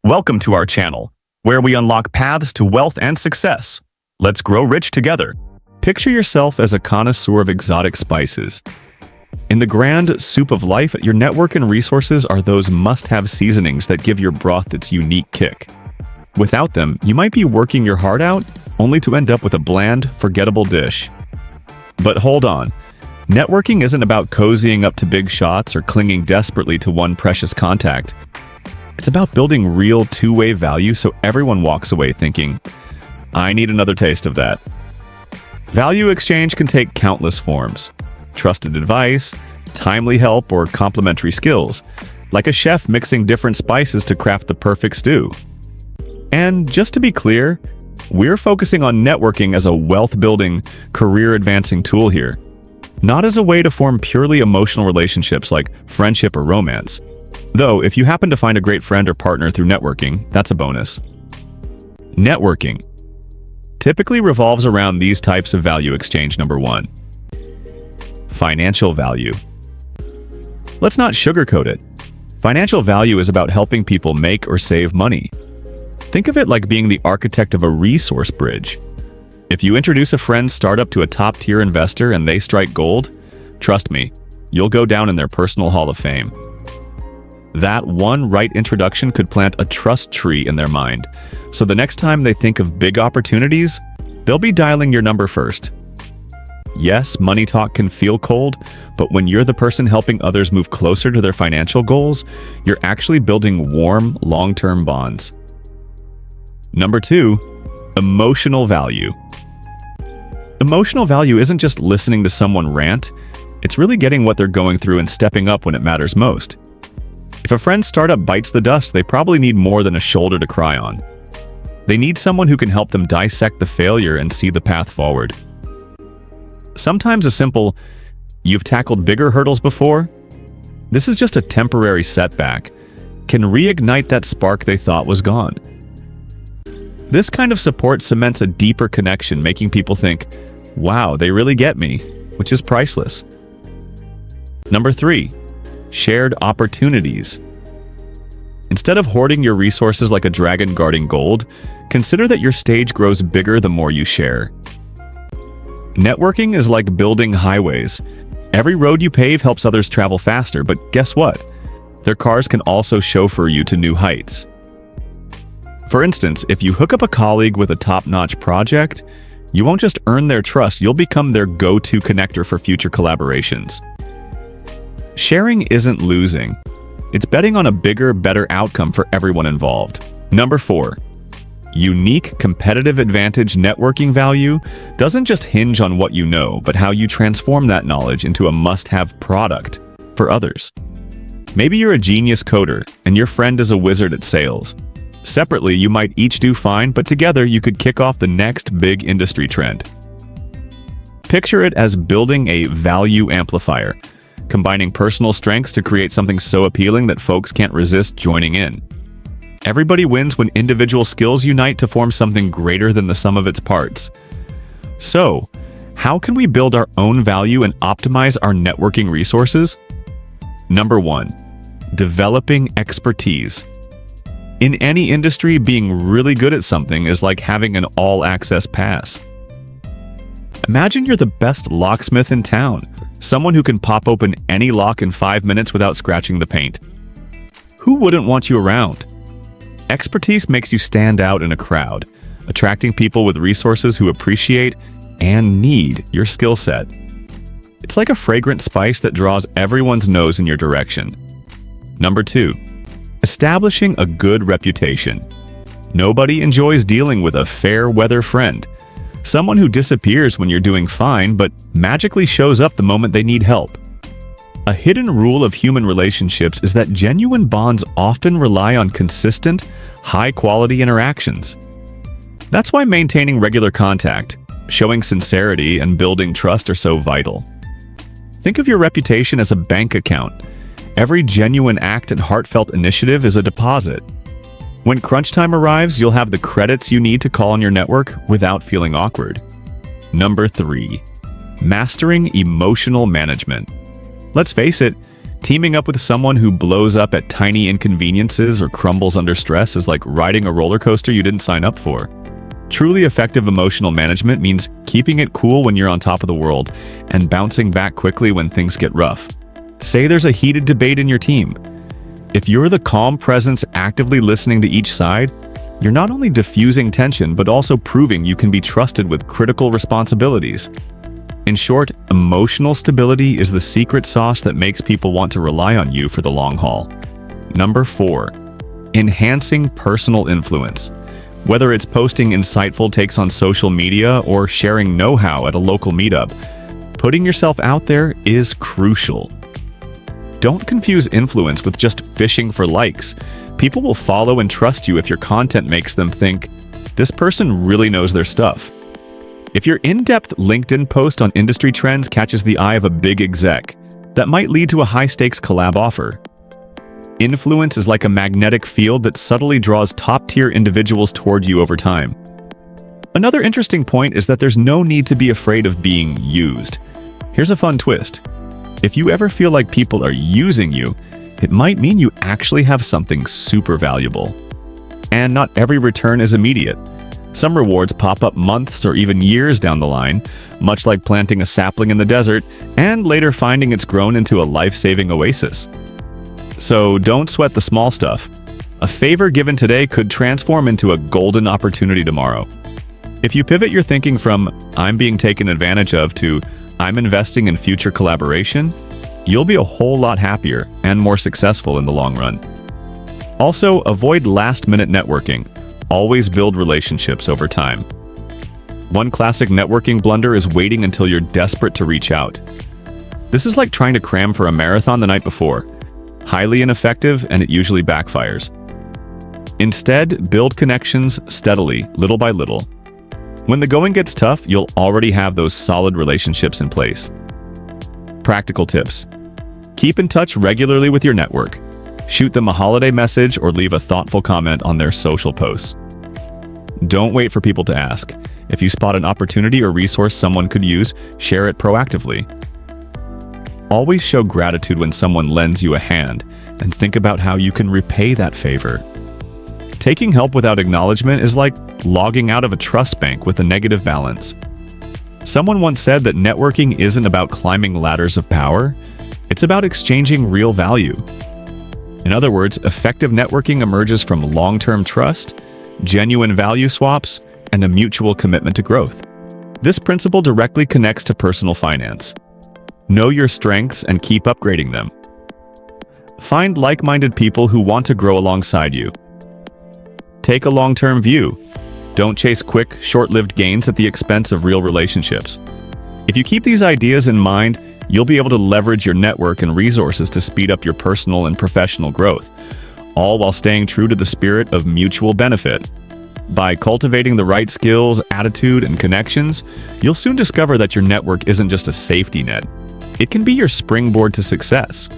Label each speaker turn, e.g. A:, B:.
A: Welcome to our channel, where we unlock paths to wealth and success. Let's grow rich together. Picture yourself as a connoisseur of exotic spices. In the grand soup of life, your network and resources are those must-have seasonings that give your broth its unique kick. Without them, you might be working your heart out, only to end up with a bland, forgettable dish. But hold on. Networking isn't about cozying up to big shots or clinging desperately to one precious contact. It's about building real two-way value so everyone walks away thinking, I need another taste of that. Value exchange can take countless forms. Trusted advice, timely help, or complementary skills, like a chef mixing different spices to craft the perfect stew. And just to be clear, we're focusing on networking as a wealth-building, career-advancing tool here, not as a way to form purely emotional relationships like friendship or romance. Though, if you happen to find a great friend or partner through networking, that's a bonus. Networking typically revolves around these types of value exchange. Number 1. Financial value. Let's not sugarcoat it. Financial value is about helping people make or save money. Think of it like being the architect of a resource bridge. If you introduce a friend's startup to a top-tier investor and they strike gold, trust me, you'll go down in their personal hall of fame. That one right introduction could plant a trust tree in their mind, so the next time they think of big opportunities, they'll be dialing your number first. Yes, money talk can feel cold, but when you're the person helping others move closer to their financial goals, you're actually building warm, long-term bonds. Number 2, emotional value. Emotional value isn't just listening to someone rant, it's really getting what they're going through and stepping up when it matters most. If a friend's startup bites the dust, they probably need more than a shoulder to cry on. They need someone who can help them dissect the failure and see the path forward. Sometimes a simple, "You've tackled bigger hurdles before? This is just a temporary setback," can reignite that spark they thought was gone. This kind of support cements a deeper connection, making people think, wow, they really get me, which is priceless. Number 3. Shared opportunities. Instead of hoarding your resources like a dragon guarding gold, consider that your stage grows bigger the more you share. Networking is like building highways. Every road you pave helps others travel faster, but guess what? Their cars can also chauffeur you to new heights. For instance, if you hook up a colleague with a top-notch project, you won't just earn their trust, you'll become their go-to connector for future collaborations. Sharing isn't losing. It's betting on a bigger, better outcome for everyone involved. Number 4. Unique competitive advantage. Networking value doesn't just hinge on what you know, but how you transform that knowledge into a must-have product for others. Maybe you're a genius coder, and your friend is a wizard at sales. Separately, you might each do fine, but together you could kick off the next big industry trend. Picture it as building a value amplifier, combining personal strengths to create something so appealing that folks can't resist joining in. Everybody wins when individual skills unite to form something greater than the sum of its parts. So, how can we build our own value and optimize our networking resources? Number 1. Developing expertise. In any industry, being really good at something is like having an all-access pass. Imagine you're the best locksmith in town, someone who can pop open any lock in 5 minutes without scratching the paint. Who wouldn't want you around? Expertise makes you stand out in a crowd, attracting people with resources who appreciate and need your skill set. It's like a fragrant spice that draws everyone's nose in your direction. Number 2. Establishing a good reputation. Nobody enjoys dealing with a fair-weather friend, someone who disappears when you're doing fine but magically shows up the moment they need help. A hidden rule of human relationships is that genuine bonds often rely on consistent, high-quality interactions. That's why maintaining regular contact, showing sincerity, and building trust are so vital. Think of your reputation as a bank account. Every genuine act and heartfelt initiative is a deposit. When crunch time arrives, you'll have the credits you need to call on your network without feeling awkward. Number 3. Mastering emotional management. Let's face it, Teaming up with someone who blows up at tiny inconveniences or crumbles under stress is like riding a roller coaster you didn't sign up for. Truly effective emotional management means keeping it cool when you're on top of the world and bouncing back quickly when things get rough. Say there's a heated debate in your team. If you're the calm presence actively listening to each side, you're not only diffusing tension but also proving you can be trusted with critical responsibilities. In short, emotional stability is the secret sauce that makes people want to rely on you for the long haul. Number 4. Enhancing personal influence. Whether it's posting insightful takes on social media or sharing know-how at a local meetup, putting yourself out there is crucial. Don't confuse influence with just fishing for likes. People will follow and trust you if your content makes them think, this person really knows their stuff. If your in-depth LinkedIn post on industry trends catches the eye of a big exec, that might lead to a high-stakes collab offer. Influence is like a magnetic field that subtly draws top-tier individuals toward you over time. Another interesting point is that there's no need to be afraid of being used. Here's a fun twist. If you ever feel like people are using you, it might mean you actually have something super valuable. And not every return is immediate. Some rewards pop up months or even years down the line, much like planting a sapling in the desert and later finding it's grown into a life-saving oasis. So don't sweat the small stuff. A favor given today could transform into a golden opportunity tomorrow. If you pivot your thinking from "I'm being taken advantage of" to "I'm investing in future collaboration," you'll be a whole lot happier and more successful in the long run. Also, avoid last-minute networking. Always build relationships over time. One classic networking blunder is waiting until you're desperate to reach out. This is like trying to cram for a marathon the night before. Highly ineffective, and it usually backfires. Instead, build connections steadily, little by little. When the going gets tough, you'll already have those solid relationships in place. Practical tips. Keep in touch regularly with your network. Shoot them a holiday message or leave a thoughtful comment on their social posts. Don't wait for people to ask. If you spot an opportunity or resource someone could use, share it proactively. Always show gratitude when someone lends you a hand, and think about how you can repay that favor. Taking help without acknowledgement is like logging out of a trust bank with a negative balance. Someone once said that networking isn't about climbing ladders of power, it's about exchanging real value. In other words, effective networking emerges from long-term trust, genuine value swaps, and a mutual commitment to growth. This principle directly connects to personal finance. Know your strengths and keep upgrading them. Find like-minded people who want to grow alongside you. Take a long-term view. Don't chase quick, short-lived gains at the expense of real relationships. If you keep these ideas in mind, you'll be able to leverage your network and resources to speed up your personal and professional growth, all while staying true to the spirit of mutual benefit. By cultivating the right skills, attitude, and connections, you'll soon discover that your network isn't just a safety net. It can be your springboard to success.